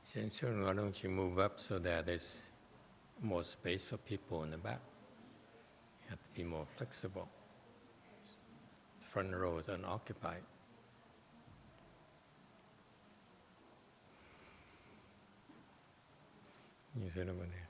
Essentially, why don't you move up so that there's more space for people in the back? You have to be more flexible. Front row is unoccupied. You sit over there.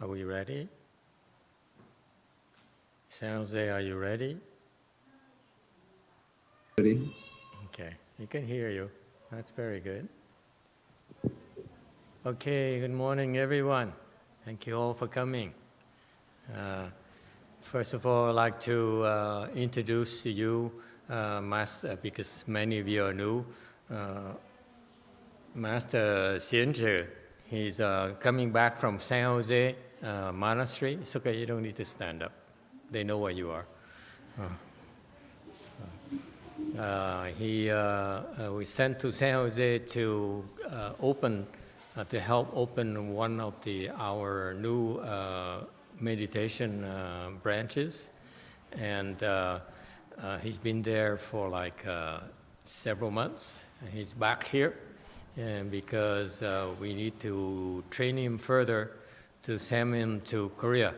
Are we ready? San Jose, are you ready? Ready. Okay, you can hear you. That's very good. Okay, good morning, everyone. Thank you all for coming. First of all, I'd like to introduce to you, Master, because many of you are new, Master Thiền. He's coming back from San Jose Monastery. It's okay, you don't need to stand up. They know where you are. He was sent to San Jose to to help open one of our new meditation branches, and he's been there for like several months. He's back here, and because we need to train him further to send him to Korea.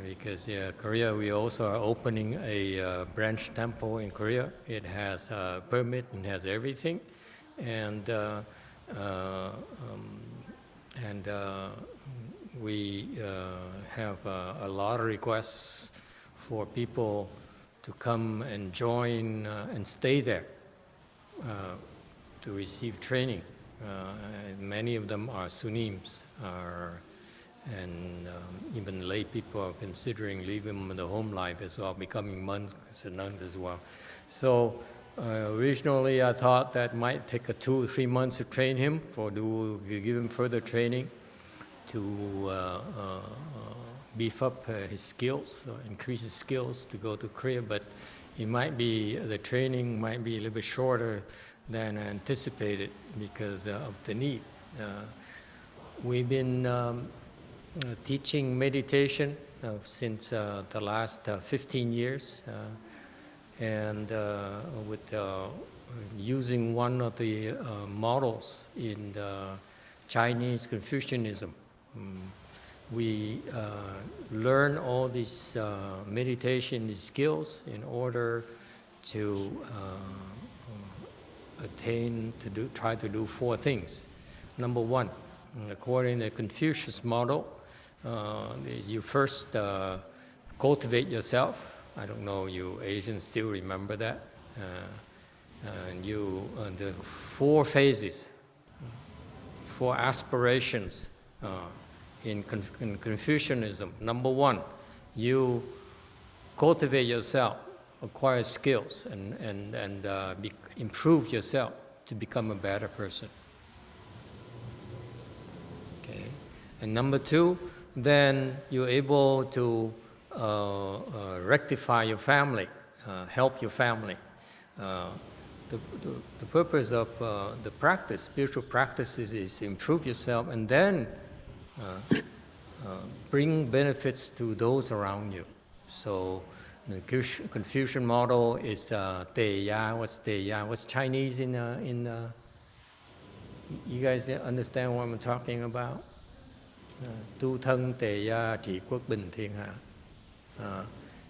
Because Korea, we also are opening a branch temple in Korea. It has a permit and has everything, and we have a lot of requests for people to come and join and stay there to receive training. Many of them are Sunnis, and even lay people are considering leaving the home life as well, becoming monks and nuns as well. So originally I thought that might take 2 or 3 months to train him, give him further training to beef up his skills, increase his skills to go to Korea. But the training might be a little bit shorter than anticipated because of the need. We've been teaching meditation since the last 15 years, and with using one of the models in the Chinese Confucianism. We learn all these meditation skills in order to try to do 4 things. Number 1, according to the Confucius model, you first cultivate yourself. I don't know, you Asians still remember that. And the 4 phases, 4 aspirations in Confucianism. Number 1, you cultivate yourself, acquire skills, and improve yourself to become a better person. Okay. And number 2, then you're able to rectify your family, help your family. The purpose of the practice, spiritual practices, is to improve yourself and then bring benefits to those around you. So the Confucian model is Tēyā. What's Tēyā? What's Chinese in you guys understand what I'm talking about? Tu thân Tēyā, trị quốc bình thiên hạ.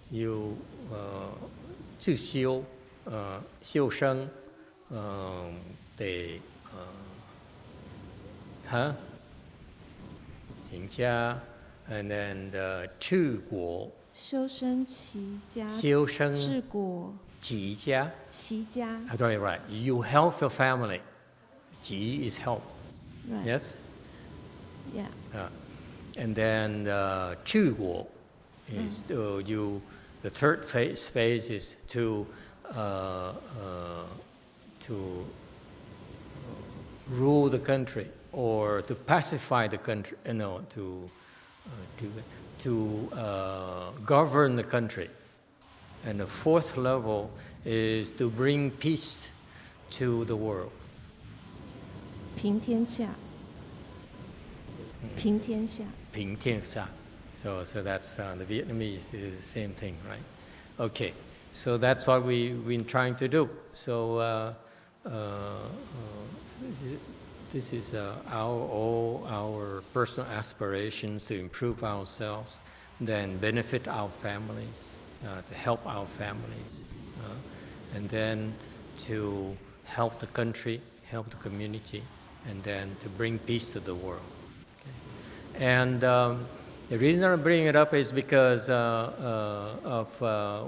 You 自修 修身得 huh? 勤家, and then 治国, 修身齐家，修身治国齐家. 齐家。 Right. You help your family. 齐 is help. Right. Yes? Yeah. And then 治国 is the third phase is to rule the country or to pacify the country, to govern the country. And the fourth level is to bring peace to the world. 平天下，平天下。平天下. So that's the Vietnamese is the same thing, right? Okay, so that's what we've been trying to do. So this is our personal aspirations to improve ourselves, then benefit our families, to help our families, and then to help the country, help the community, and then to bring peace to the world. Okay. And the reason I'm bringing it up is because of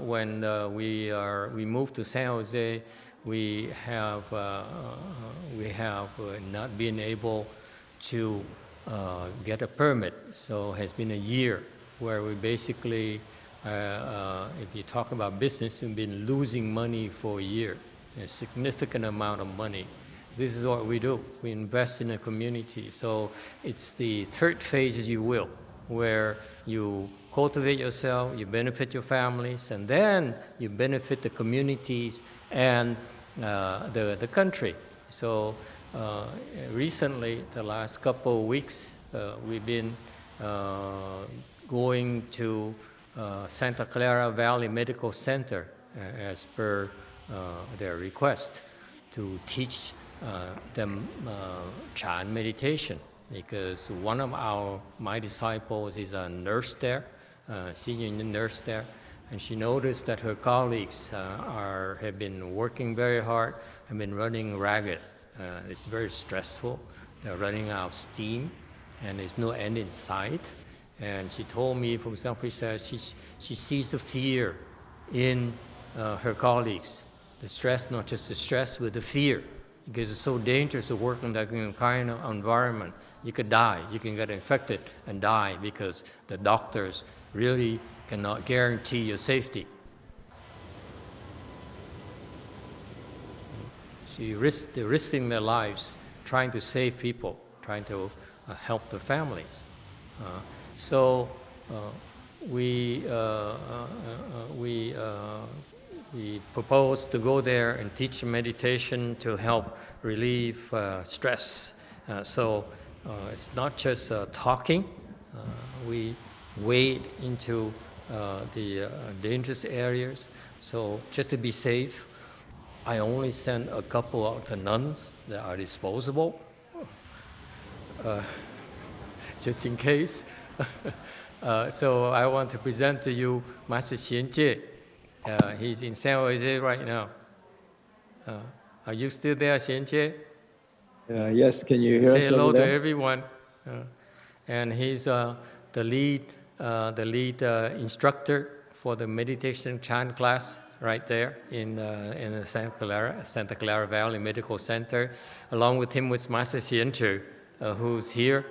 when we moved to San Jose, we have not been able to get a permit. So it has been a year where we basically, if you talk about business, we've been losing money for a year, a significant amount of money. This is what we do. We invest in the community. So it's the third phase, as you will, where you cultivate yourself, you benefit your families, and then you benefit the communities and the country. So recently, the last couple of weeks, we've been going to Santa Clara Valley Medical Center as per their request to teach them Chan meditation, because one of my disciples is a nurse there, senior nurse there, and she noticed that her colleagues have been working very hard, have been running ragged. It's very stressful. They're running out of steam, and there's no end in sight. And she told me, for example, she sees the fear in her colleagues. The stress, not just the stress, but the fear, because it's so dangerous to work in that kind of environment. You could die, you can get infected and die because the doctors really cannot guarantee your safety. They're risking their lives trying to save people, trying to help their families. So we propose to go there and teach meditation to help relieve stress. So it's not just talking. We wade into the dangerous areas. So just to be safe, I only send a couple of the nuns that are disposable, just in case. So I want to present to you Master Xian Jie. He's in San Jose right now. Are you still there, Xian Jie? Yes, can you hear us? Say hello over to there? everyone. And he's the lead instructor for the meditation chant class right there in the Santa Clara Valley Medical Center. Along with him was Master Xian Chu, who's here.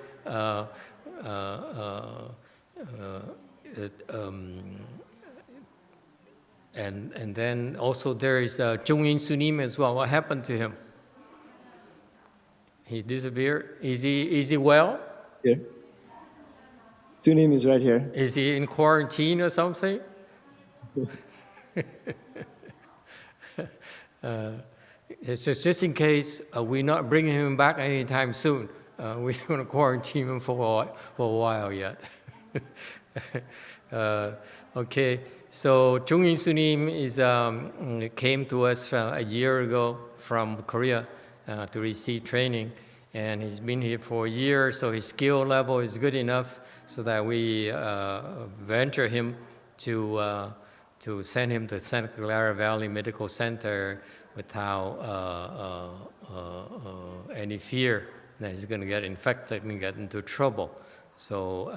And then also there is Zhongyin Sunim as well. What happened to him? He disappeared. Is he well? Here. Sunim is right here. Is he in quarantine or something? It's just in case we're not bringing him back anytime soon. We're going to quarantine him for a while yet. Okay, so Chungin Sunim came to us a year ago from Korea to receive training, and he's been here for a year, so his skill level is good enough so that we venture him to send him to Santa Clara Valley Medical Center without any fear then he's going to get infected and get into trouble. So,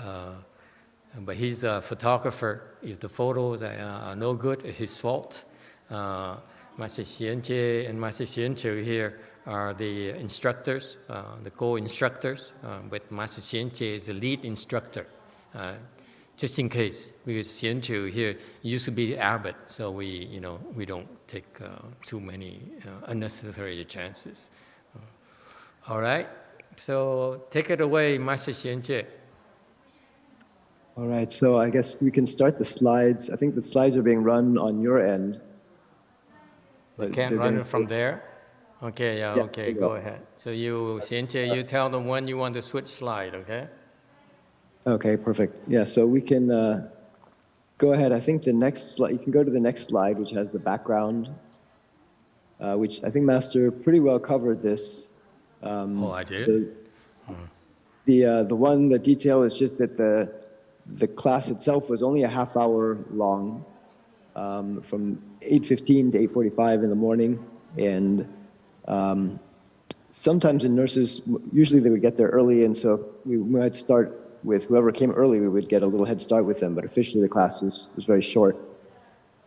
but he's a photographer. If the photos are no good, it's his fault. Master Xianjie and Master Xianchu here are the instructors, the co-instructors, but Master Xianjie is the lead instructor, just in case, because Xianchu here used to be the abbot, so we don't take too many unnecessary chances. All right, so take it away, Master Xianjie. All right, so I guess we can start the slides. I think the slides are being run on your end. You can't run it from there? Okay, okay, go ahead. So you, Xianjie, you tell them when you want to switch slide, okay? Okay, perfect. Yeah, so we can go ahead. I think the next slide, you can go to the next slide, which has the background, which I think Master pretty well covered this. I did? The detail is just that the class itself was only a half hour long, from 8:15 to 8:45 in the morning, and sometimes the nurses, usually they would get there early, and so we might start with whoever came early, we would get a little head start with them, but officially the class was very short.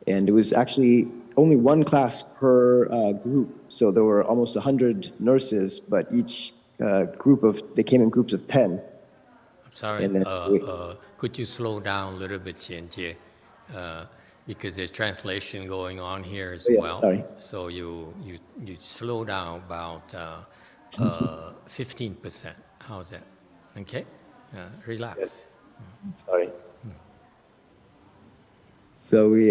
And it was actually only one class per group, so there were almost 100 nurses, but each they came in groups of 10. I'm sorry, could you slow down a little bit, Xianjie? Because there's translation going on here as well. Sorry. So you slow down about 15%. How's that? Okay? Relax. Yes. Sorry. So we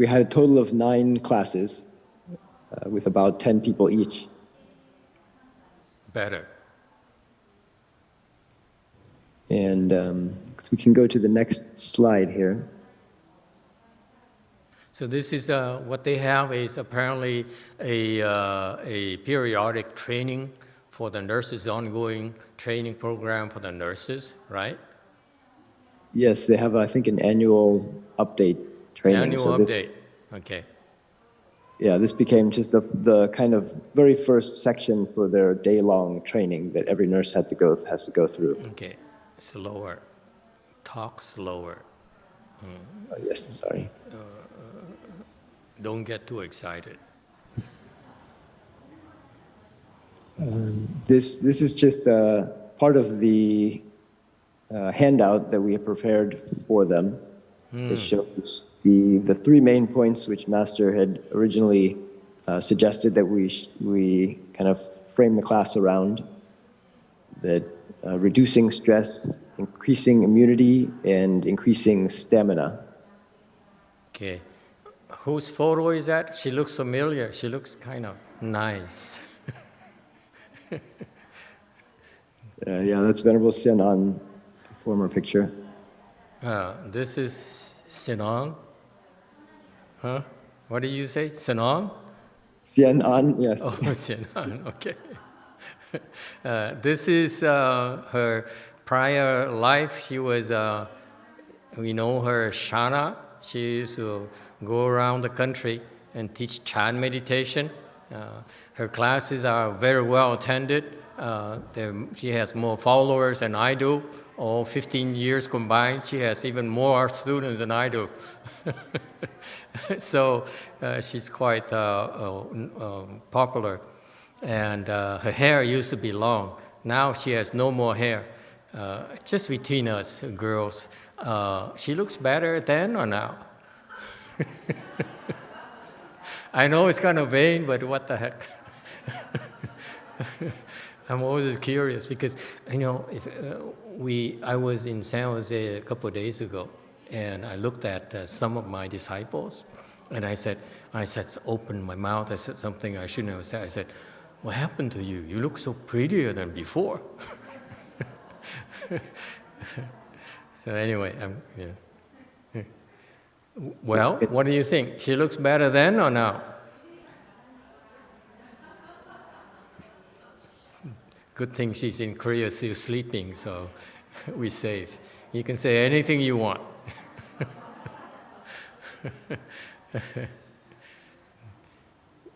had a total of 9 classes with about 10 people each. Better. And we can go to the next slide here. So this is what they have is apparently a periodic training for the nurses, ongoing training program for the nurses, right? Yes, they have, I think, an annual update training. Annual update, okay. Yeah, this became just the kind of very first section for their day-long training that every nurse has to go through. Okay, slower. Talk slower. Oh, yes, sorry. Don't get too excited. This is just part of the handout that we have prepared for them. It shows the 3 main points which Master had originally suggested that we kind of frame the class around. That reducing stress, increasing immunity, and increasing stamina. Okay. Whose photo is that? She looks familiar. She looks kind of nice. Yeah, that's Venerable Sin on the former picture. This is Sinong. Huh? What did you say? Sinong? Xian An, yes. Oh, Sinong, okay. This is her prior life. She was, we know her Shana. She used to go around the country and teach Chan meditation. Her classes are very well attended. She has more followers than I do. All 15 years combined, she has even more students than I do. So she's quite popular. And her hair used to be long. Now she has no more hair. Just between us girls, she looks better then or now? I know it's kind of vain, but what the heck? I'm always curious because, I was in San Jose a couple of days ago, and I looked at some of my disciples, and I said, opened my mouth, I said something I shouldn't have said. I said, what happened to you? You look so prettier than before. So anyway, well, what do you think? She looks better then or now? Good thing she's in Korea still sleeping, so we're safe. You can say anything you want.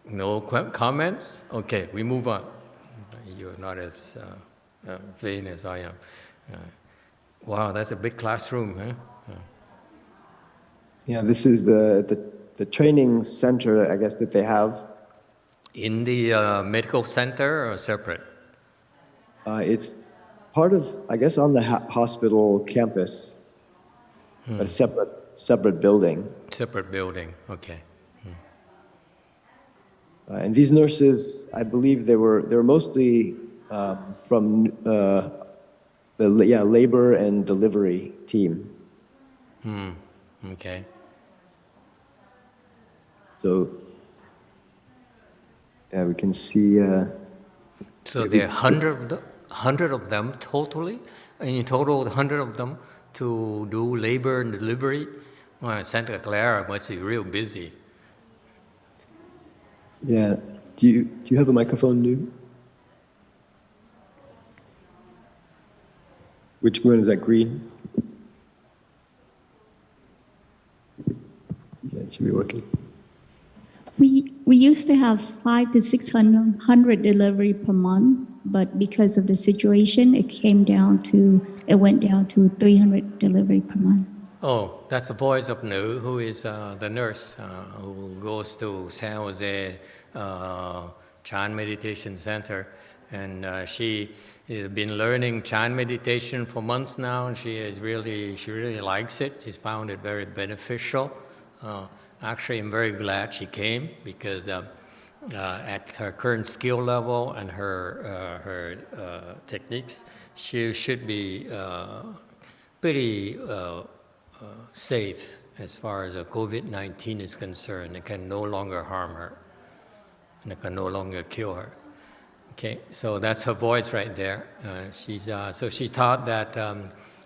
No comments? Okay, we move on. You're not as vain as I am. Wow, that's a big classroom, huh? Yeah, this is the training center, I guess, that they have. In the medical center or separate? It's part of, I guess, on the hospital campus, a separate building. Separate building, okay. And these nurses, I believe they were mostly from the labor and delivery team. Okay. So yeah, we can see. So there are 100 of them totally? In total, 100 of them to do labor and delivery? Well, Santa Clara must be real busy. Yeah. Do you have a microphone, New? Which one is that? Green? Yeah, it should be working. We used to have 500 to 600 delivery per month, but because of the situation, it went down to 300 delivery per month. Oh, that's the voice of Nu, who is the nurse who goes to San Jose Chan Meditation Center, and she has been learning Chan meditation for months now, and she really likes it. She's found it very beneficial. Actually, I'm very glad she came because at her current skill level and her techniques, she should be pretty safe as far as COVID-19 is concerned. It can no longer harm her, and it can no longer kill her. Okay, so that's her voice right there. So she thought that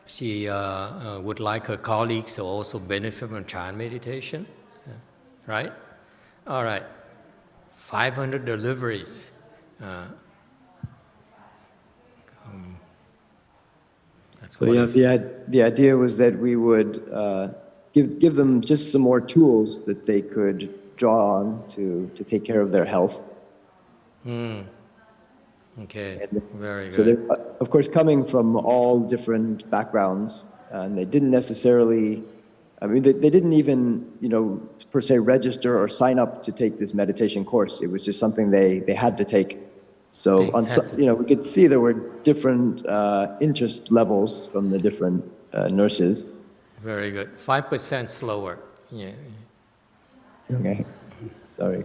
she would like her colleagues to also benefit from Chan meditation. Right? All right. 500 deliveries. So yeah, the idea was that we would give them just some more tools that they could draw on to take care of their health. Okay, very good. So they're, of course, coming from all different backgrounds, and they didn't necessarily. I mean, they didn't even, per se register or sign up to take this meditation course. It was just something they had to take. So we could see there were different interest levels from the different nurses. Very good. 5% slower. Yeah. Okay. Sorry.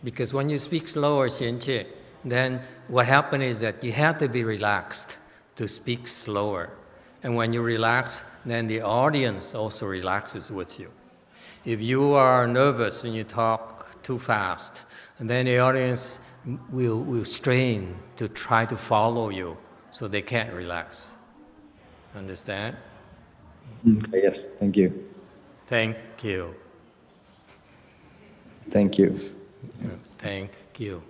Because when you speak slower, Xianqie, then what happens is that you have to be relaxed to speak slower. And when you relax, then the audience also relaxes with you. If you are nervous and you talk too fast, and then the audience will strain to try to follow you, so they can't relax. Understand? Okay, yes, thank you. Thank you. Thank you. Thank you.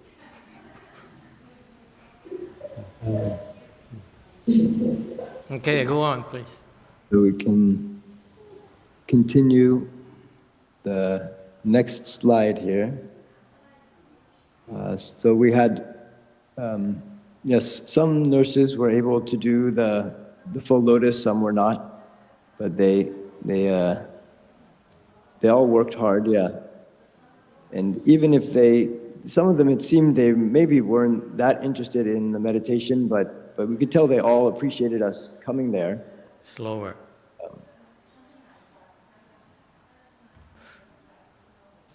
Okay, go on, please. So we can continue the next slide here. So we had, yes, some nurses were able to do the full lotus, some were not, but they all worked hard, yeah. And even if some of them, it seemed they maybe weren't that interested in the meditation, but we could tell they all appreciated us coming there. Slower.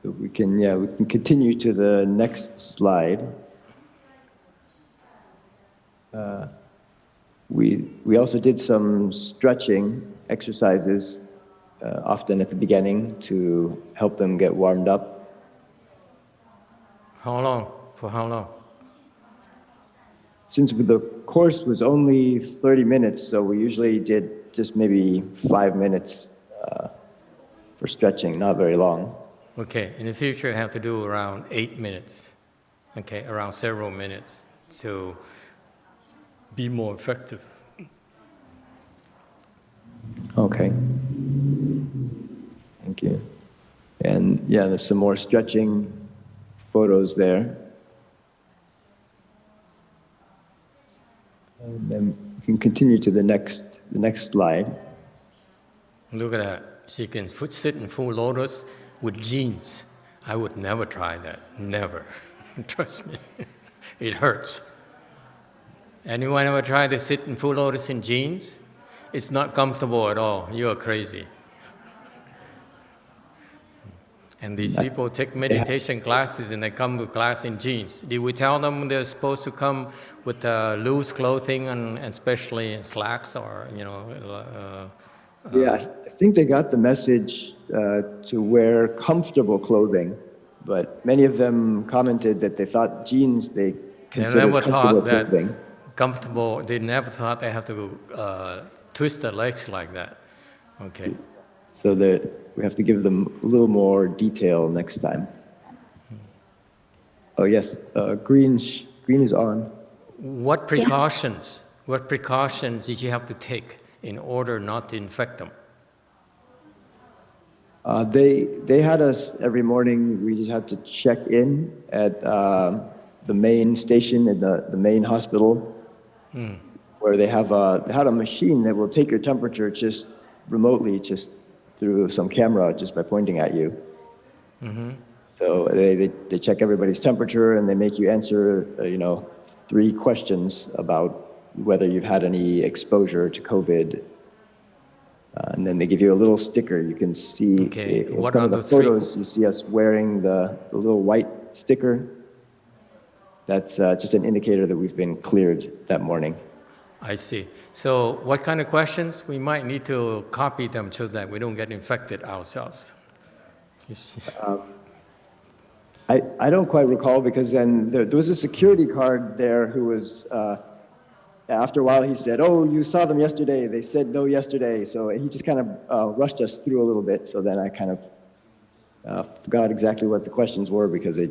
So we can continue to the next slide. We also did some stretching exercises, often at the beginning, to help them get warmed up. How long? For how long? Since the course was only 30 minutes, so we usually did just maybe 5 minutes for stretching, not very long. Okay, in the future, I have to do around 8 minutes. Okay, around several minutes to be more effective. Okay. Thank you. And yeah, there's some more stretching photos there. And then we can continue to the next slide. Look at that. She can sit in full lotus with jeans. I would never try that. Never. Trust me. It hurts. Anyone ever tried to sit in full lotus in jeans? It's not comfortable at all. You are crazy. And these people take meditation classes and they come to class in jeans. Did we tell them they're supposed to come with loose clothing and especially in slacks or, Yeah, I think they got the message to wear comfortable clothing, but many of them commented that they thought jeans they considered comfortable clothing. They never thought they have to twist their legs like that. Okay. So that we have to give them a little more detail next time. Oh yes, green is on. What precautions did you have to take in order not to infect them? They had us every morning. We just had to check in at the main station in the main hospital, where they had a machine that will take your temperature just remotely, just through some camera, just by pointing at you. Mm-hmm. So they check everybody's temperature and they make you answer 3 questions about whether you've had any exposure to COVID. And then they give you a little sticker. You can see in some of the photos, you see us wearing the little white sticker. That's just an indicator that we've been cleared that morning. I see. So what kind of questions? We might need to copy them so that we don't get infected ourselves. I don't quite recall, because then there was a security guard there who was, after a while he said, "Oh, you saw them yesterday. They said no yesterday." So he just kind of rushed us through a little bit. So then I kind of forgot exactly what the questions were, because he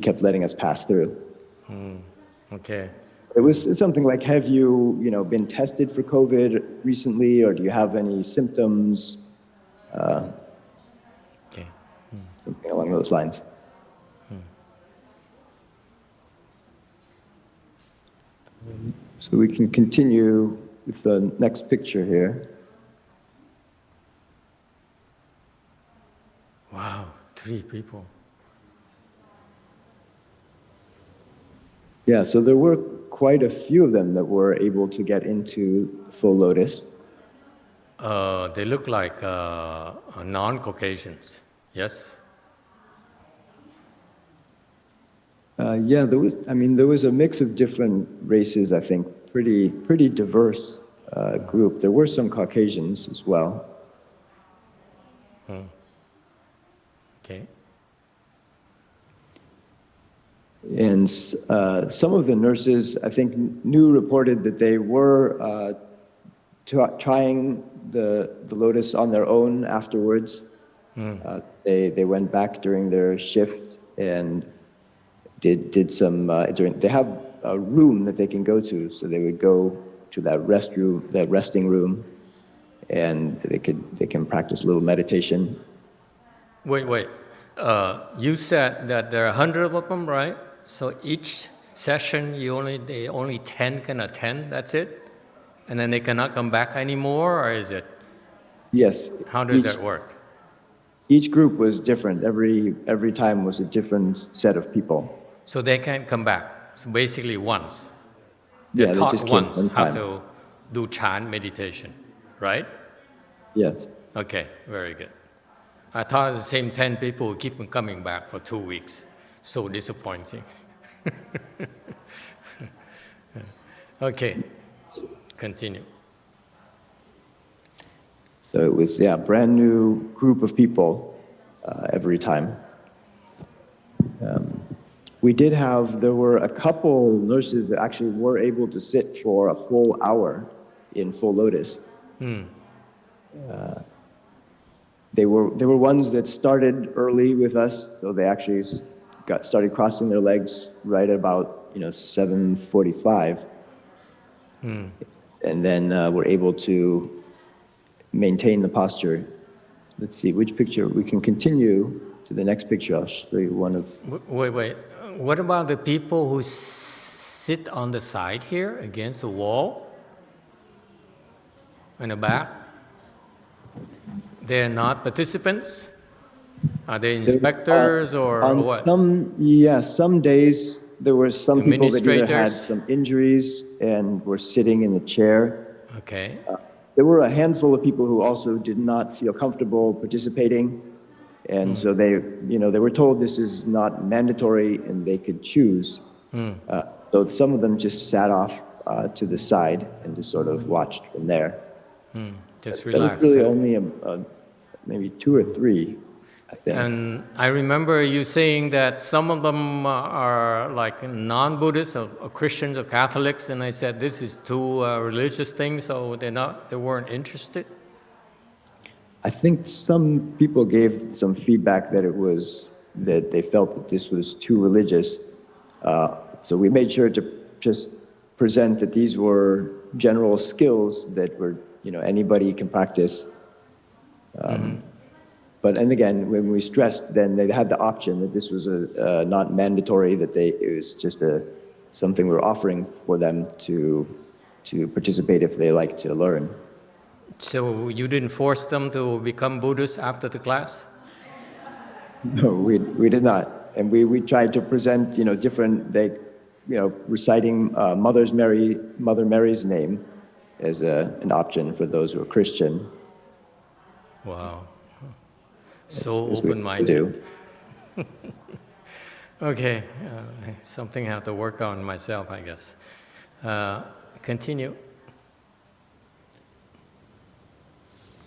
kept letting us pass through. Okay. It was something like, have you been tested for COVID recently, or do you have any symptoms? Okay. Something along those lines. So we can continue with the next picture here. Wow, 3 people. Yeah, so there were quite a few of them that were able to get into full lotus. They look like non-Caucasians, yes? Yeah, there was a mix of different races, I think, pretty diverse group. There were some Caucasians as well. Okay. And some of the nurses, I think, reported that they were trying the lotus on their own afterwards. They went back during their shift and did some they have a room that they can go to, so they would go to that resting room, and they can practice a little meditation. Wait. You said that there are 100 of them, right? So each session, only 10 can attend. That's it, and then they cannot come back anymore, or is it? Yes. How does that work? Each group was different. Every time was a different set of people. So they can't come back. So basically once. They're taught just once how to do chant meditation, right? Yes. Okay, very good. I thought the same 10 people would keep on coming back for 2 weeks. So disappointing. Okay, continue. So it was, brand new group of people every time. There were a couple nurses that actually were able to sit for a full hour in full lotus. They were ones that started early with us, so they actually started crossing their legs right at about 7:45, and then were able to maintain the posture. Let's see which picture we can continue to the next picture, I'll show you one of. Wait. What about the people who sit on the side here against the wall in the back? They're not participants? Are they inspectors or on what? Some days there were some people that either had Administrators? some injuries and were sitting in the chair. Okay. There were a handful of people who also did not feel comfortable participating, and so they were told this is not mandatory and they could choose. So some of them just sat off to the side and just sort of watched from there. Just There was relax. really only maybe 2 or 3, I think. And I remember you saying that some of them are like non-Buddhists or Christians or Catholics, and I said this is too religious thing, so they weren't interested. I think some people gave some feedback that they felt that this was too religious. So we made sure to just present that these were general skills that were, anybody can practice. And again, when we stressed, then they had the option that this was not mandatory, that it was just something we were offering for them to participate if they like to learn. So you didn't force them to become Buddhists after the class? No, we did not, and we tried to present different reciting Mother Mary's name as an option for those who are Christian. Wow. So As we open-minded. do. Okay, something I have to work on myself, I guess. Continue.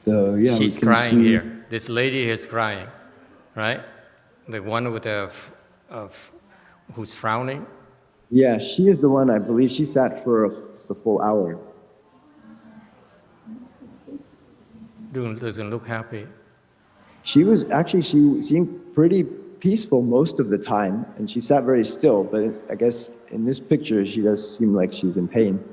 So yeah, She's we can crying see- here. This lady is crying, right? The one with who's frowning. Yeah, she is the one, I believe. She sat for the full hour. Doesn't look happy. She seemed pretty peaceful most of the time, and she sat very still, but I guess in this picture, she does seem like she's in pain.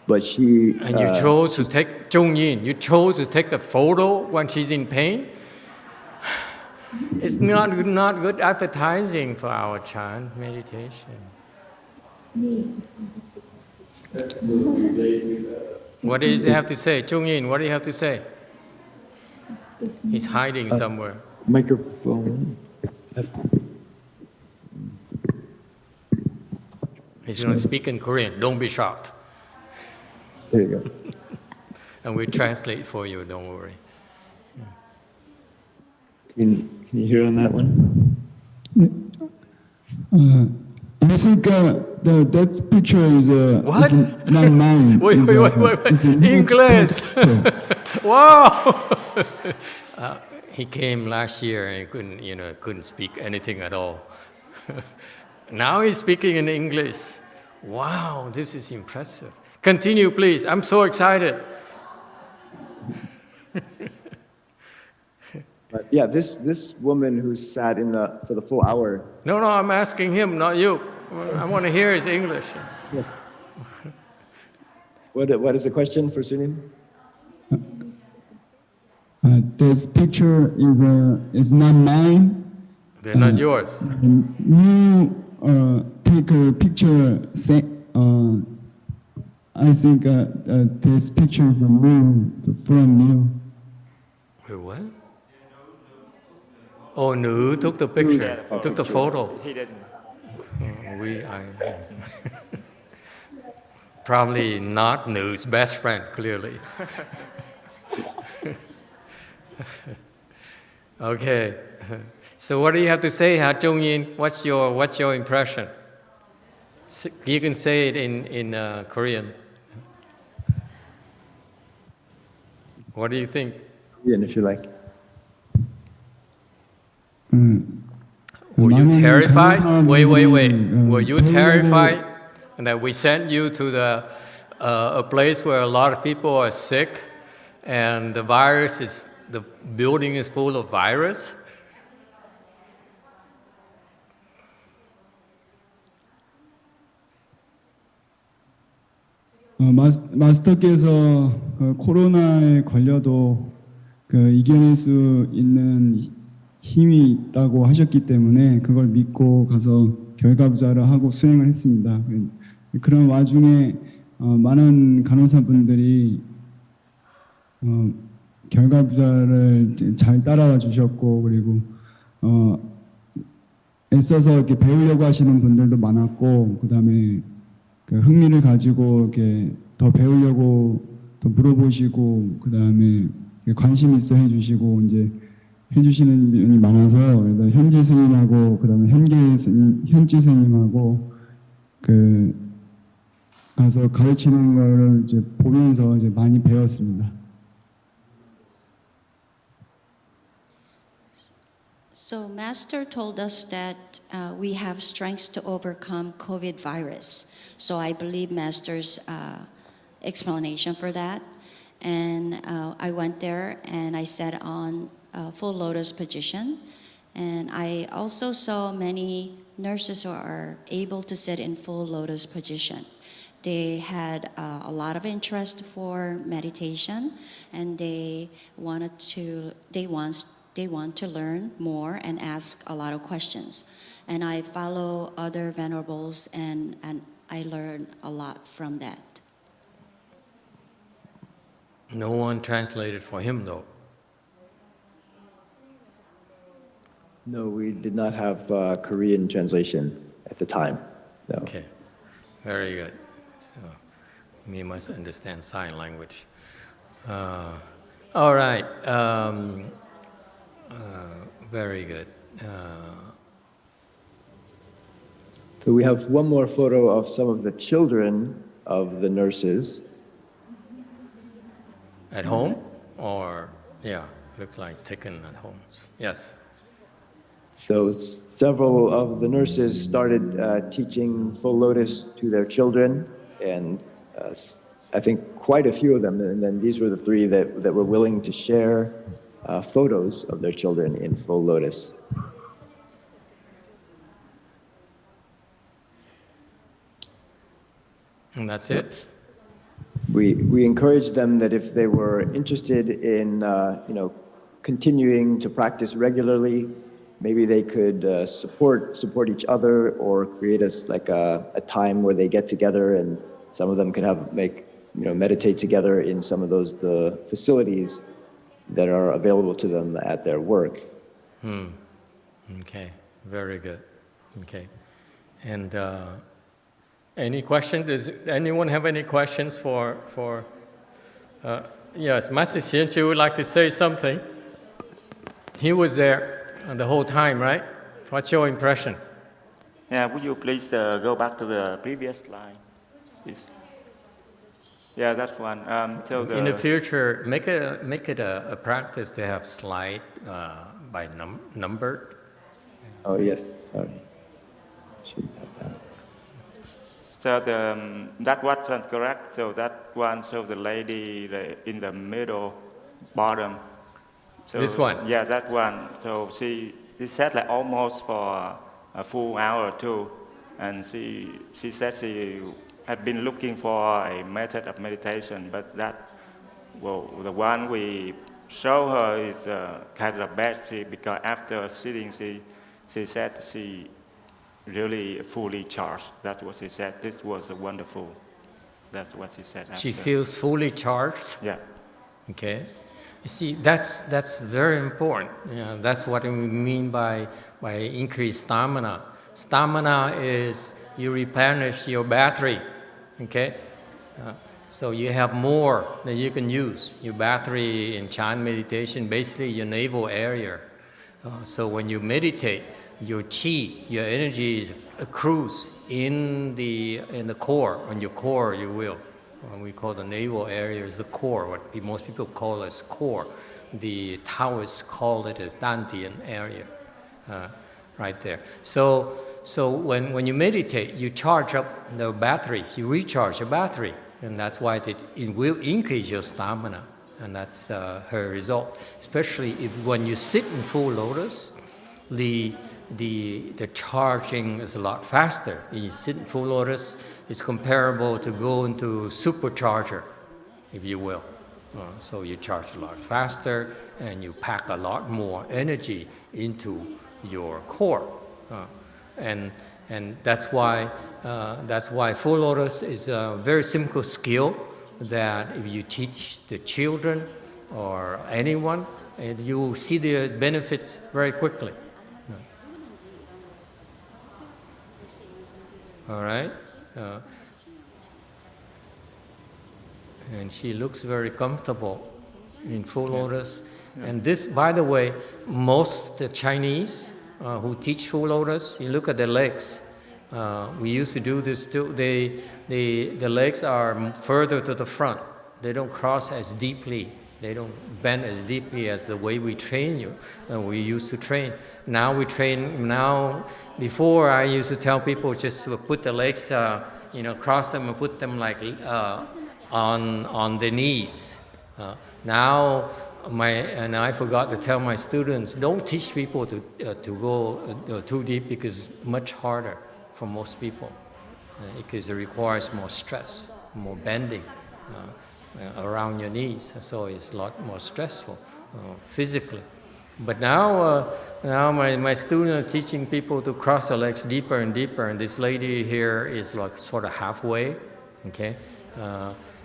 But she... And you chose to take, Zhongyin, you chose to take a photo when she's in pain? It's not good advertising for our Chan meditation. What does he have to say? Zhongyin, what do you have to say? He's hiding somewhere. Microphone. He's going to speak in Korean. Don't be shocked. There you go. And we translate for you, don't worry. Can you hear on that one? I think that picture is What? is not mine. Wait. It's a English! picture. Wow! He came last year and he couldn't speak anything at all. Now he's speaking in English. Wow, this is impressive. Continue, please. I'm so excited. But yeah, this woman who sat for the full hour. No, I'm asking him, not you. I want to hear his English. What is the question for Sunim? This picture is not mine. They're not yours. You take a picture. I think this picture is from you. Wait, what? Oh, nữ took the picture, took the photo. He didn't. Probably not Nu's best friend, clearly. Okay. So what do you have to say, Ha Zhongyin? What's your impression? You can say it in Korean. What do you think? Korean, if you like. Were you terrified? Wait. Were you terrified that we sent you to a place where a lot of people are sick and the building is full of virus? 마스터께서 코로나에 걸려도 이겨낼 수 있는 힘이 있다고 하셨기 때문에 그걸 믿고 가서 결과부자를 하고 수행을 했습니다. 그런 와중에 많은 간호사분들이 결과부자를 잘 따라와 주셨고, 그리고 애써서 이렇게 배우려고 하시는 분들도 많았고, 그 다음에 그 흥미를 가지고 이렇게 더 배우려고 더 물어보시고, 그 다음에 관심 있어 해주시고 이제 해주시는 분이 많아서 현지 스님하고 그 다음에 현지 스님하고 그 가서 가르치는 거를 이제 보면서 이제 많이 배웠습니다. So Master told us that we have strengths to overcome COVID virus. So I believe Master's explanation for that. And I went there and I sat on full lotus position. And I also saw many nurses who are able to sit in full lotus position. They had a lot of interest for meditation, and they want to learn more and ask a lot of questions. And I follow other venerables, and I learn a lot from that. No one translated for him, though. No, we did not have Korean translation at the time. No. Okay, very good. So we must understand sign language. All right, very good. So we have one more photo of some of the children of the nurses. At home, or yeah, looks like it's taken at home. Yes. So several of the nurses started teaching full lotus to their children, and I think quite a few of them, and then these were the three that were willing to share photos of their children in full lotus. And that's it? We encouraged them that if they were interested in continuing to practice regularly, maybe they could support each other, or create a time where they get together, and some of them could meditate together in some of the facilities that are available to them at their work. Okay, very good. Okay, and any questions? Does anyone have any questions for? Yes, Master Xianchu would like to say something. He was there the whole time, right? What's your impression? Yeah, would you please go back to the previous slide, please? Yeah, that's one. In the future, make it a practice to have slide by numbered. Oh yes. So that one is correct. So that one shows the lady in the middle bottom. So, This one? Yeah, that one. So she sat like almost for a full hour or two, and she said she had been looking for a method of meditation, but the one we show her is kind of bad, because after sitting, she said she really fully charged. That's what she said. This was wonderful. That's what she said. She feels fully charged. Yeah. Okay. You see, that's very important. That's what we mean by increased stamina. Stamina is you replenish your battery. Okay. So you have more than you can use. Your battery in Chan meditation, basically your navel area. So when you meditate, your chi, your energy accrues in the core, on your core, you will. We call the navel area is the core. What most people call as core. The Taoists call it as Dantian area, right there. So when you meditate, you charge up the battery. You recharge the battery, and that's why it will increase your stamina, and that's her result. Especially when you sit in full lotus, the charging is a lot faster. When you sit in full lotus, it's comparable to go into supercharger, if you will. So you charge a lot faster, and you pack a lot more energy into your core, and that's why full lotus is a very simple skill that if you teach the children or anyone, and you see the benefits very quickly. All right. And she looks very comfortable in full lotus. And this, by the way, most the Chinese who teach full lotus, you look at their legs. We used to do this too. The legs are further to the front. They don't cross as deeply. They don't bend as deeply as the way we train you. We used to train. Now we train. Now, before I used to tell people just to put the legs, cross them and put them like on the knees. Now, I forgot to tell my students, don't teach people to go too deep, because it's much harder for most people, because it requires more stress, more bending around your knees, so it's a lot more stressful physically. But now my students are teaching people to cross the legs deeper and deeper, and this lady here is like sort of halfway, okay?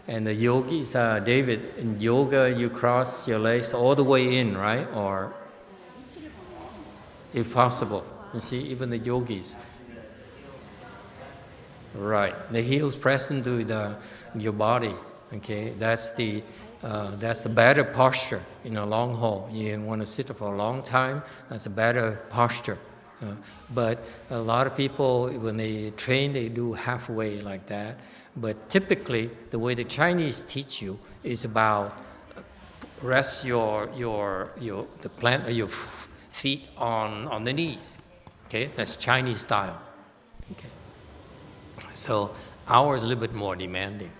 And the yogis, David, in yoga you cross your legs all the way in, right? Or if possible, you see, even the yogis. Right, the heels press into your body. Okay, that's the better posture in a long haul. You want to sit for a long time. That's a better posture. But a lot of people, when they train, they do halfway like that. But typically, the way the Chinese teach you is about rest your plant of your feet on the knees. Okay, that's Chinese style. Okay, so ours is a little bit more demanding.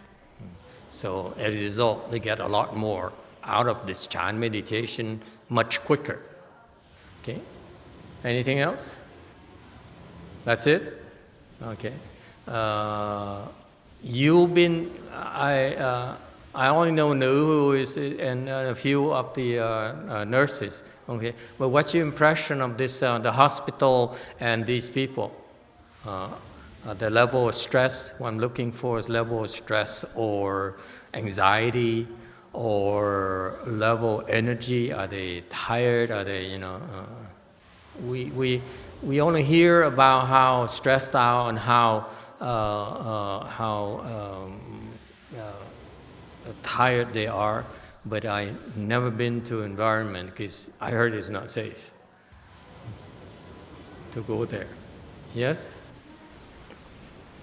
So as a result, they get a lot more out of this Chan meditation much quicker. Okay, anything else? That's it. Okay. I only know Nu, who is, and a few of the nurses. Okay, but what's your impression of this, the hospital and these people? The level of stress, what I'm looking for is level of stress or anxiety or level of energy. Are they tired? Are they, we only hear about how stressed out and how tired they are, but I've never been to an environment, because I heard it's not safe to go there. Yes?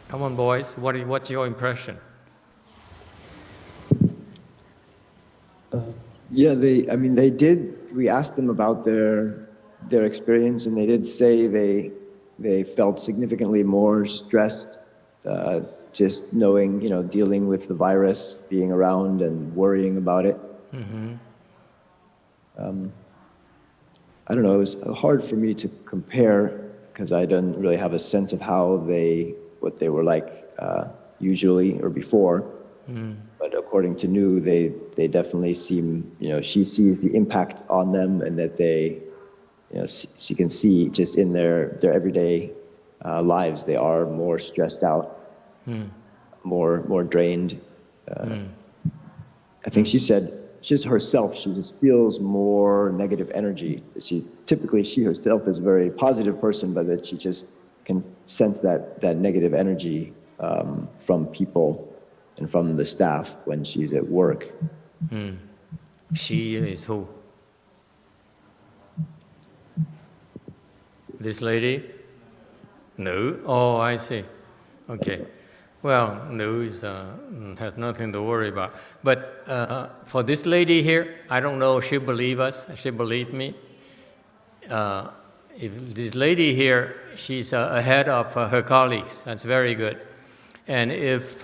Come on, boys. What's your impression? They did. We asked them about their experience, and they did say they felt significantly more stressed, just knowing, dealing with the virus, being around and worrying about it. Mm-hmm. I don't know. It was hard for me to compare, because I didn't really have a sense of what they were like usually or before. Mm. But according to Nu, they definitely seem, she sees the impact on them, and that they, she can see just in their everyday lives, they are more stressed out, more drained. I think she said just herself, she just feels more negative energy. She herself is a very positive person, but that she just can sense that negative energy from people and from the staff when she's at work. She is who? This lady? Nu? Oh, I see. Okay. Well, Nu has nothing to worry about. But for this lady here, I don't know if she'll believe us. She believe me. If this lady here, she's ahead of her colleagues. That's very good. And if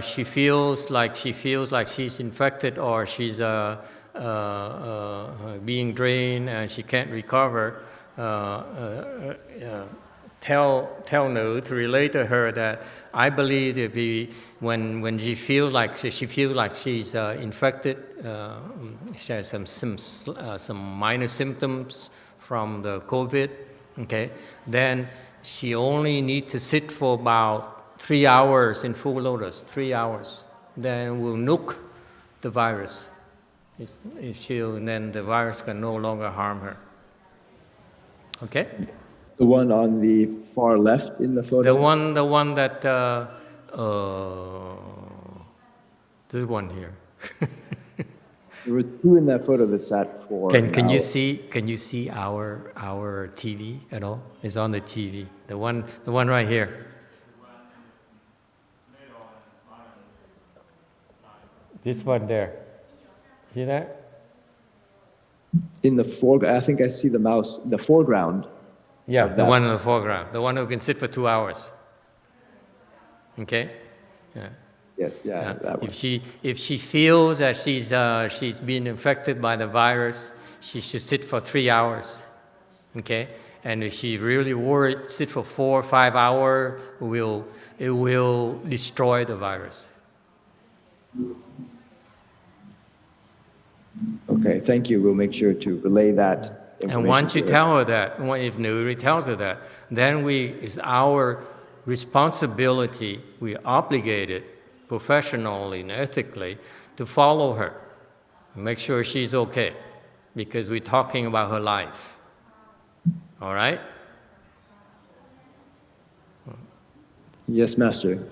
she feels like she's infected, or she's being drained and she can't recover, tell Nữ to relate to her that I believe when she feels like she's infected, she has some minor symptoms from the COVID. Okay, then she only needs to sit for about 3 hours in full lotus. 3 hours, then we'll nuke the virus. Then the virus can no longer harm her. Okay? The one on the far left in the photo? The one that, this one here. There were two in that photo that sat for Can you see our TV at all? It's on the TV. The one right here. This one there. See that? In the foreground, I think I see the mouse, the foreground. Yeah, the one in the foreground. The one who can sit for 2 hours. Okay? Yeah. Yes, yeah, that one. If she feels that she's been infected by the virus, she should sit for 3 hours. Okay? And if she's really worried, sit for 4 or 5 hours, it will destroy the virus. Okay, thank you. We'll make sure to relay that information. And once you to her. tell her that, if Nuri tells her that, then it's our responsibility, we're obligated professionally and ethically to follow her, make sure she's okay, because we're talking about her life. All right? Yes, Master.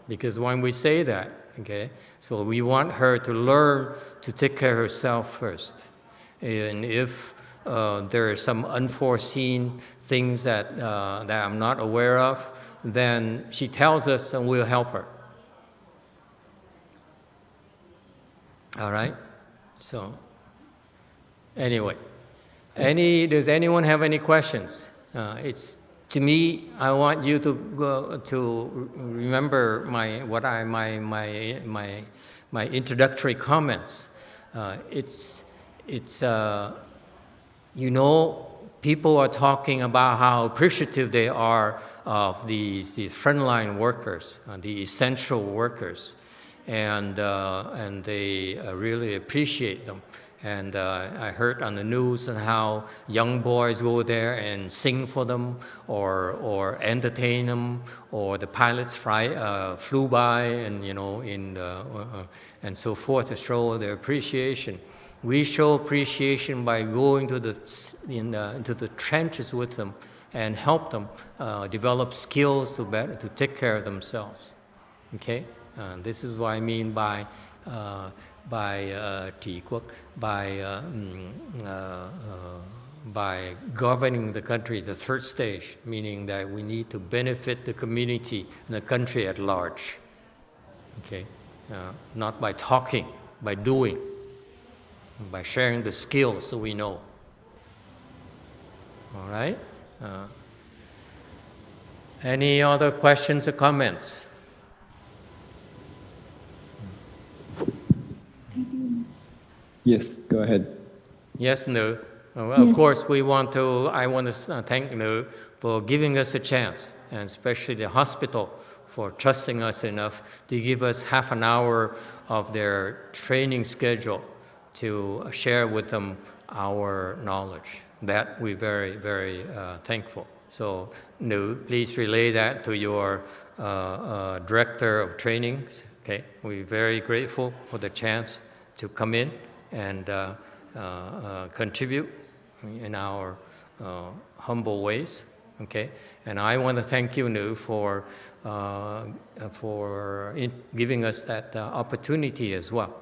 Because when we say that, okay, so we want her to learn to take care of herself first. And if there are some unforeseen things that I'm not aware of, then she tells us and we'll help her. All right? So, anyway, does anyone have any questions? To me, I want you to remember my introductory comments. People are talking about how appreciative they are of these frontline workers, the essential workers, and they really appreciate them. And I heard on the news and how young boys go there and sing for them, or entertain them, or the pilots flew by, and and so forth to show their appreciation. We show appreciation by going to into the trenches with them and help them develop skills to take care of themselves. Okay, this is what I mean by governing the country, the third stage, meaning that we need to benefit the community and the country at large. Okay, not by talking, by doing, by sharing the skills so we know. All right? Any other questions or comments? Yes, go ahead. Yes, Nữ. Well, Yes. Of course, I want to thank Nữ for giving us a chance, and especially the hospital for trusting us enough to give us half an hour of their training schedule to share with them our knowledge. That we're very, very thankful. So, Nữ, please relay that to your director of trainings. Okay, we're very grateful for the chance to come in and contribute in our humble ways. Okay, and I want to thank you, Nữ, for giving us that opportunity as well.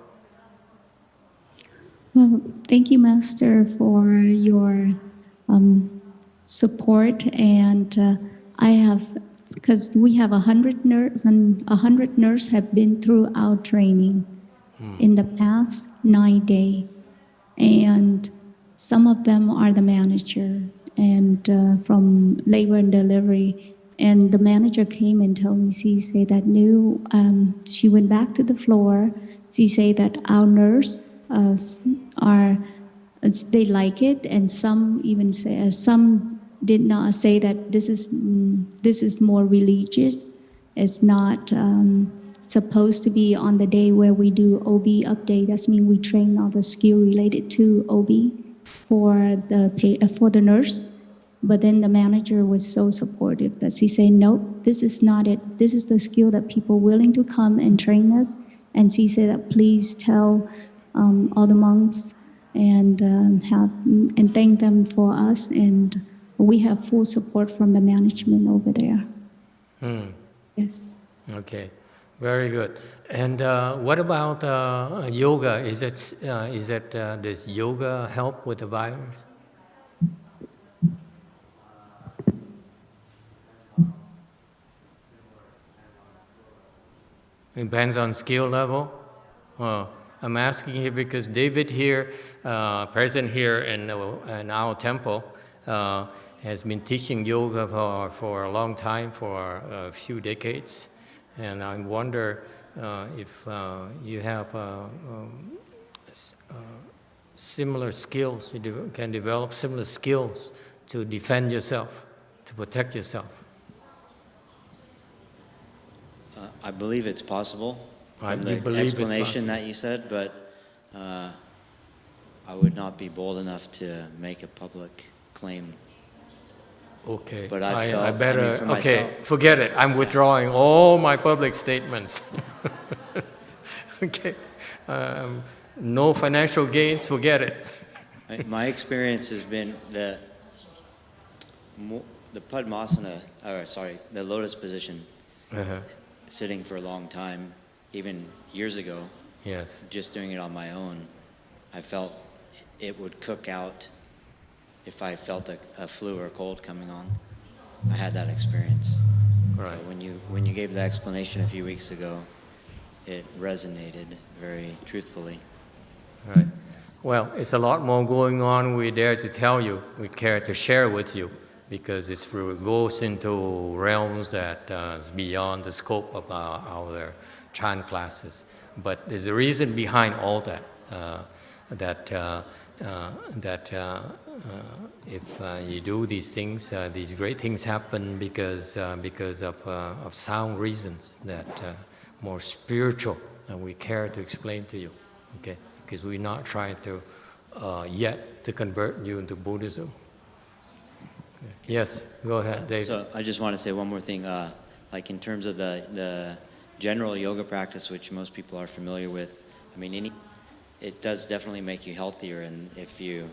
Well, thank you, Master, for your support. And I have, because we have 100 nurses, and 100 nurses have been through our training in the past 9 days. And some of them are the manager and from labor and delivery. And the manager came and told me, she said that she went back to the floor. She said that our nurse they like it, and some even say, some did not say that this is more religious. It's not supposed to be on the day where we do OB update. That means we train all the skill related to OB for the nurse. But then the manager was so supportive that she said, no, this is not it. This is the skill that people willing to come and train us. And she said that please tell all the monks and thank them for us. And we have full support from the management over there. Yes. Okay, very good. And what about yoga? Is it does yoga help with the virus? Depends on skill level. I'm asking here because David here, present here in our temple, has been teaching yoga for a long time, for a few decades. And I wonder if you have similar skills, you can develop similar skills to defend yourself, to protect yourself. I believe it's possible from You the believe it's explanation possible. that you said, but I would not be bold enough to make a public claim. Okay, But I better, for okay, myself- forget it. I'm withdrawing all my public statements. Okay, no financial gains, forget it. My experience has been the Padmasana, the lotus position, sitting for a long time, even years ago, Yes, just doing it on my own, I felt it would cook out if I felt a flu or a cold coming on. I had that experience. right. So when you gave the explanation a few weeks ago, it resonated very truthfully. Right. Well, it's a lot more going on. We dare to tell you, we care to share with you, because it goes into realms that is beyond the scope of our Chan classes. But there's a reason behind all that. If you do these things, these great things happen because of sound reasons that more spiritual, and we care to explain to you. Okay, because we're not trying to yet to convert you into Buddhism. Okay. Yes, go ahead, David. So I just want to say one more thing. Like in terms of the general yoga practice, which most people are familiar with, I mean, it does definitely make you healthier, and if you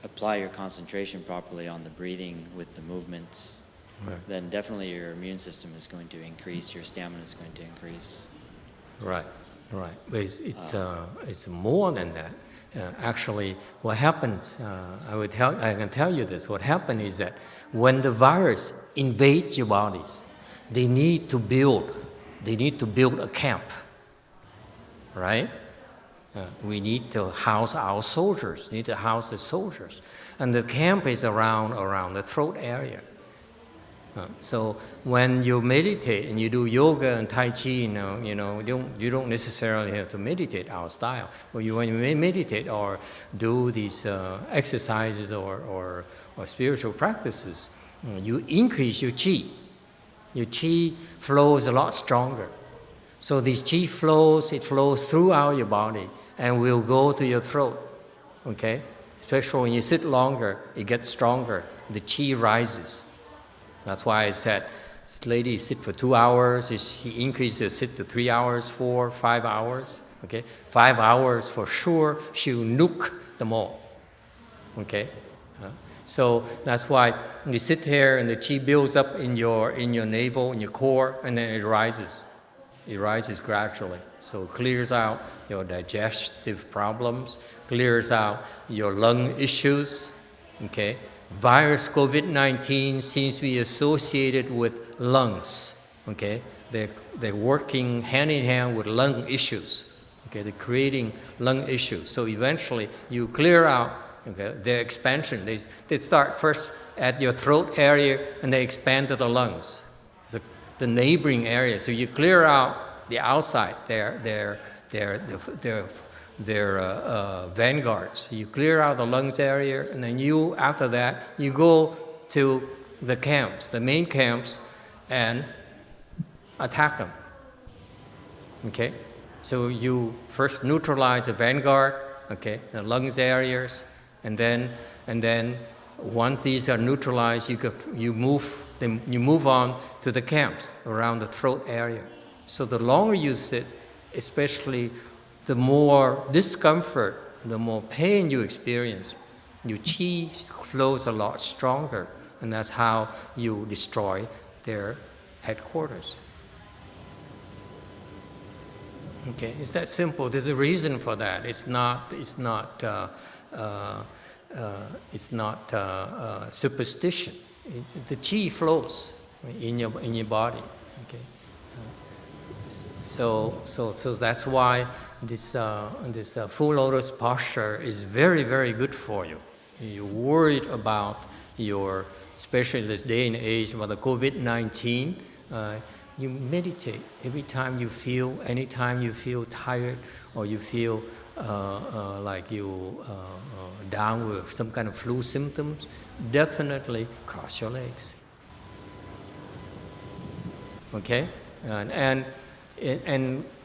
apply your concentration properly on the breathing with the movements, Right. then definitely your immune system is going to increase, your stamina is going to increase. Right, right. But it's more than that. Actually, what happens? I can tell you this. What happens is that when the virus invades your bodies, they need to build a camp. Right? We need to house our soldiers. We need to house the soldiers, and the camp is around the throat area. So when you meditate and you do yoga and Tai Chi, you don't necessarily have to meditate our style. But when you meditate or do these exercises or spiritual practices, you increase your chi. Your chi flows a lot stronger. So this chi flows throughout your body and will go to your throat. Okay? Especially when you sit longer, it gets stronger. The chi rises. That's why I said, this lady sit for 2 hours, she increases sit to 3 hours, 4, 5 hours. Okay? 5 hours for sure, she'll nuke them all. Okay? So that's why you sit here and the chi builds up in your navel, in your core, and then it rises. It rises gradually. So it clears out your digestive problems, clears out your lung issues. Okay? Virus COVID-19 seems to be associated with lungs. Okay? They're working hand in hand with lung issues. Okay? They're creating lung issues. So eventually you clear out their expansion. They start first at your throat area and they expand to the lungs, the neighboring area. So you clear out the outside, their vanguards. You clear out the lungs area, and then after that, you go to the camps, the main camps, and attack them. Okay? So you first neutralize the vanguard, okay, the lungs areas, and then once these are neutralized, you move on to the camps around the throat area. So the longer you sit, especially the more discomfort, the more pain you experience, your qi flows a lot stronger, and that's how you destroy their headquarters. Okay, it's that simple. There's a reason for that. It's not superstition. The qi flows in your body. Okay, so that's why this full lotus posture is very, very good for you. You're worried about especially this day and age about the COVID-19. You meditate anytime you feel tired or you feel like you down with some kind of flu symptoms. Definitely cross your legs. Okay, and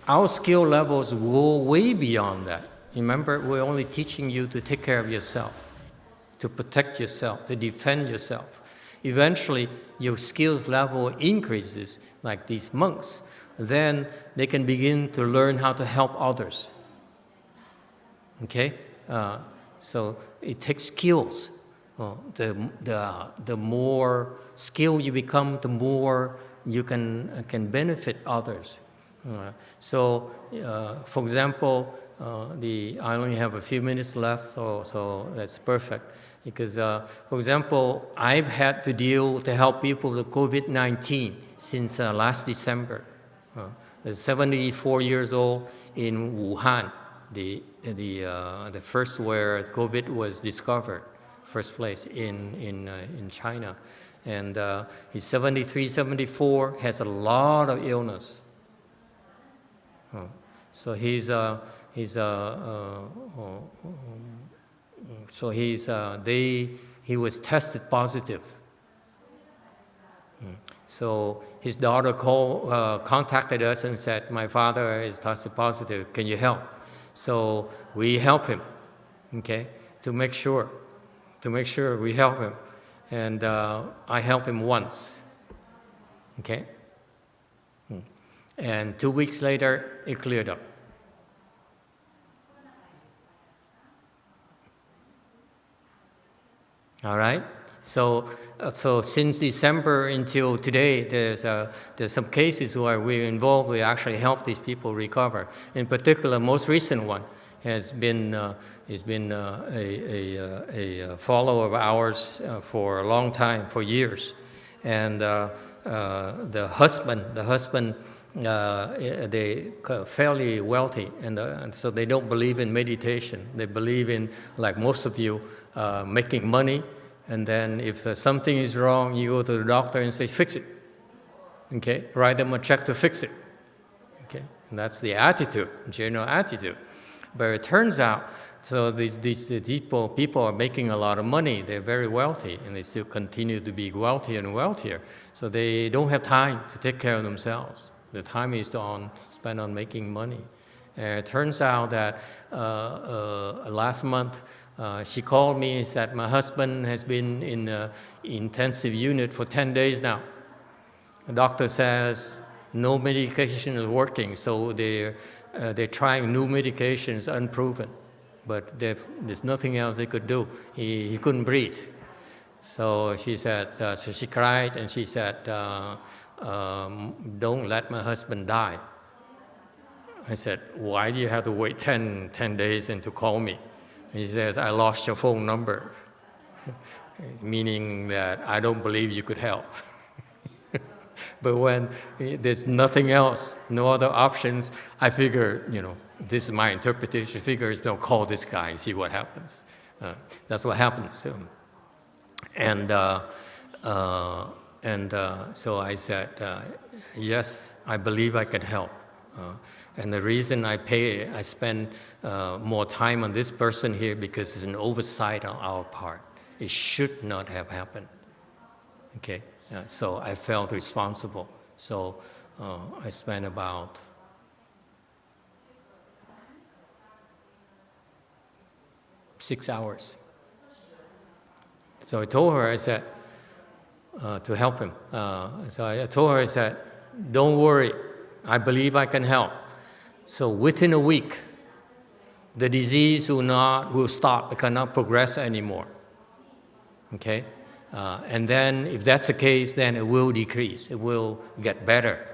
our skill levels go way beyond that. Remember, we're only teaching you to take care of yourself, to protect yourself, to defend yourself. Eventually, your skills level increases, like these monks. Then they can begin to learn how to help others. Okay, so it takes skills. The more skilled you become, the more you can benefit others. So, for example, I only have a few minutes left, so that's perfect. Because, for example, I've had to help people with COVID-19 since last December. 74 years old in Wuhan, the first where COVID was discovered, first place in China. And he's 73, 74, has a lot of illness. So he was tested positive. So his daughter contacted us and said, "My father is tested positive. Can you help?" So we help him, okay, to make sure we help him. And I helped him once, okay? And 2 weeks later, it cleared up. All right? So since December until today, there's some cases where we're involved. We actually help these people recover. In particular, most recent one has been a follower of ours for a long time, for years, and the husband, they fairly wealthy, and so they don't believe in meditation. They believe in, like most of you, making money. And then if something is wrong, you go to the doctor and say, "Fix it." Okay, write them a check to fix it. Okay, and that's the attitude, general attitude. But it turns out, so these people are making a lot of money. They're very wealthy, and they still continue to be wealthier and wealthier. So they don't have time to take care of themselves. The time is spent on making money. And it turns out that last month, she called me and said, "My husband has been in an intensive unit for 10 days now. The doctor says no medication is working, so they're trying new medications, unproven. But there's nothing else they could do. He couldn't breathe." So she said, so she cried and she said, "Don't let my husband die." I said, "Why do you have to wait 10 days and to call me?" He says, "I lost your phone number," meaning that I don't believe you could help. But when there's nothing else, no other options, I figure, this is my interpretation, figures, call this guy and see what happens. That's what happens. So I said, yes, I believe I can help. And the reason I spend more time on this person here because it's an oversight on our part. It should not have happened. Okay, so I felt responsible. So I spent about 6 hours. So I told her, I said, to help him. So I told her, I said, don't worry, I believe I can help. So within a week, the disease will stop, it cannot progress anymore. Okay? And then if that's the case, then it will decrease, it will get better.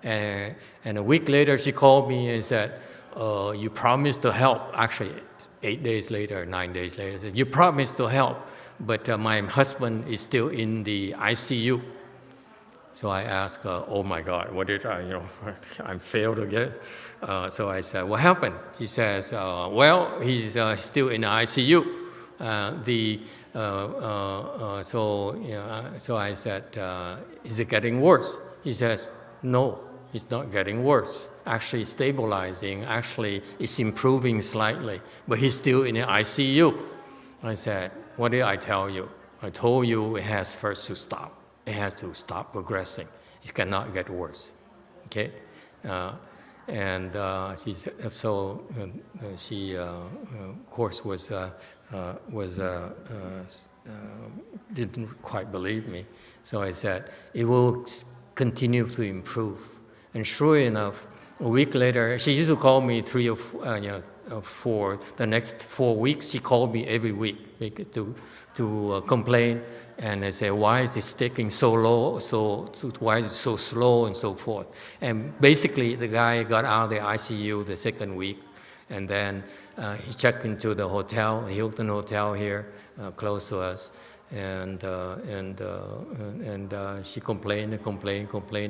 And a week later, she called me and said, you promised to help. Actually, 8 days later, 9 days later, said, you promised to help, but my husband is still in the ICU. So I asked, oh my God, what did I, I failed again. So I said, what happened? She says, well, he's still in the ICU. So I said, is it getting worse? He says, no, it's not getting worse. Actually stabilizing, actually it's improving slightly, but he's still in the ICU. I said, what did I tell you? I told you it has first to stop. It has to stop progressing. It cannot get worse. Okay? She said, so she, of course, didn't quite believe me. So I said, it will continue to improve. And sure enough, a week later, she used to call me 3 or 4. The next 4 weeks, she called me every week to complain. And I say, why is it taking so low? Why is it so slow and so forth? And basically, the guy got out of the ICU the second week, and then he checked into the hotel, Hilton Hotel here, close to us, and she complained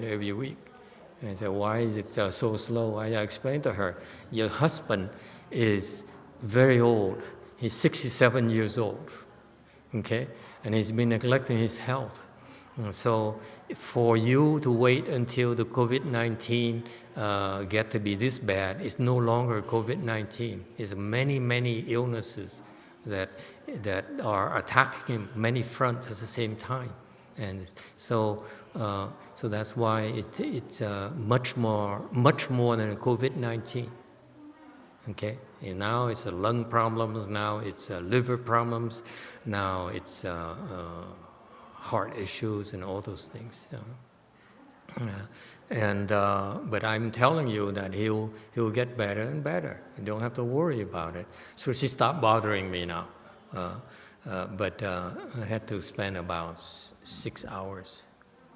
every week. And I said, why is it so slow? I explained to her, your husband is very old. He's 67 years old, okay? And he's been neglecting his health. And so for you to wait until the COVID-19 get to be this bad, it's no longer COVID-19. It's many, many illnesses that are attacking him, many fronts at the same time. And so that's why it's much more than COVID-19. Okay, and now it's lung problems. Now it's liver problems. Now it's heart issues and all those things. But I'm telling you that he'll get better and better. You don't have to worry about it. So she stopped bothering me now. But I had to spend about 6 hours,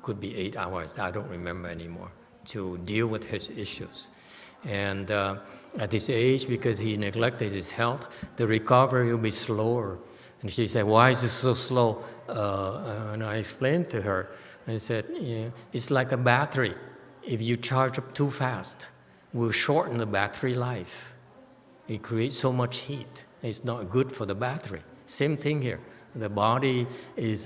could be 8 hours, I don't remember anymore, to deal with his issues. And at this age, because he neglected his health, the recovery will be slower. And she said, why is it so slow? And I explained to her, I said, yeah, it's like a battery. If you charge up too fast, it will shorten the battery life. It creates so much heat. It's not good for the battery. Same thing here. The body is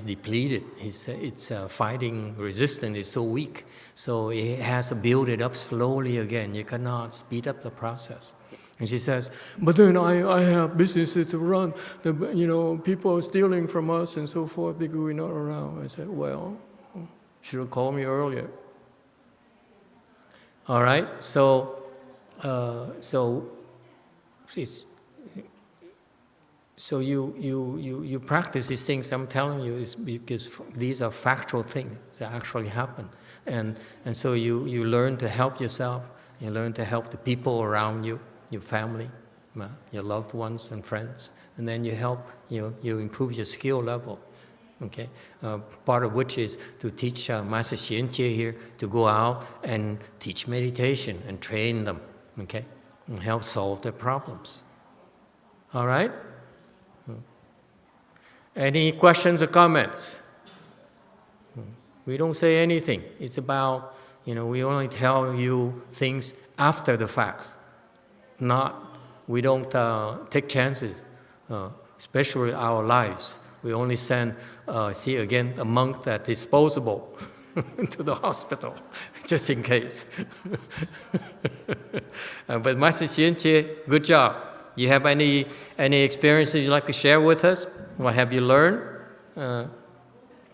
depleted. It's fighting resistance is so weak. So it has to build it up slowly again. You cannot speed up the process. And she says, but then I have businesses to run. People are stealing from us and so forth because we're not around. I said, well, should have called me earlier. All right. So you practice these things. I'm telling you is because these are factual things that actually happen, and so you learn to help yourself. You learn to help the people around you, your family, your loved ones and friends, and then you improve your skill level. Okay, part of which is to teach Master Xianjie here to go out and teach meditation and train them. Okay, and help solve their problems. All right. Any questions or comments? We don't say anything. It's about, we only tell you things after the facts. We don't take chances, especially our lives. We only send, a monk that's disposable to the hospital, just in case. But Master Xianjie, good job. You have any experiences you'd like to share with us? What have you learned?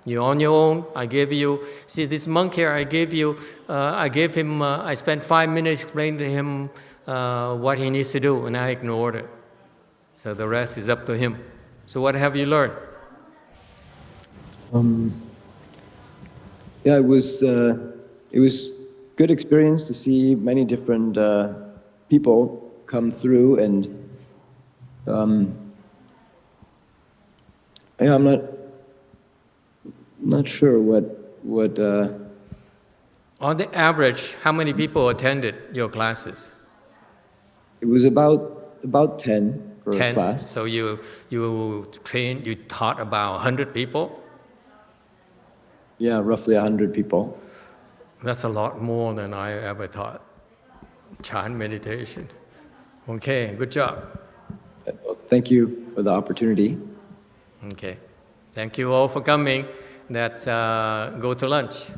You're on your own. I gave you, see this monk here, I gave him, I spent 5 minutes explaining to him what he needs to do, and I ignored it. So the rest is up to him. So what have you learned? Yeah, it was good experience to see many different people come through, and yeah, I'm not sure what. On the average, how many people attended your classes? It was about 10 per 10. class. So you taught about 100 people? Yeah, roughly 100 people. That's a lot more than I ever taught. Chan meditation. Okay, good job. Thank you for the opportunity. Okay. Thank you all for coming. Let's go to lunch.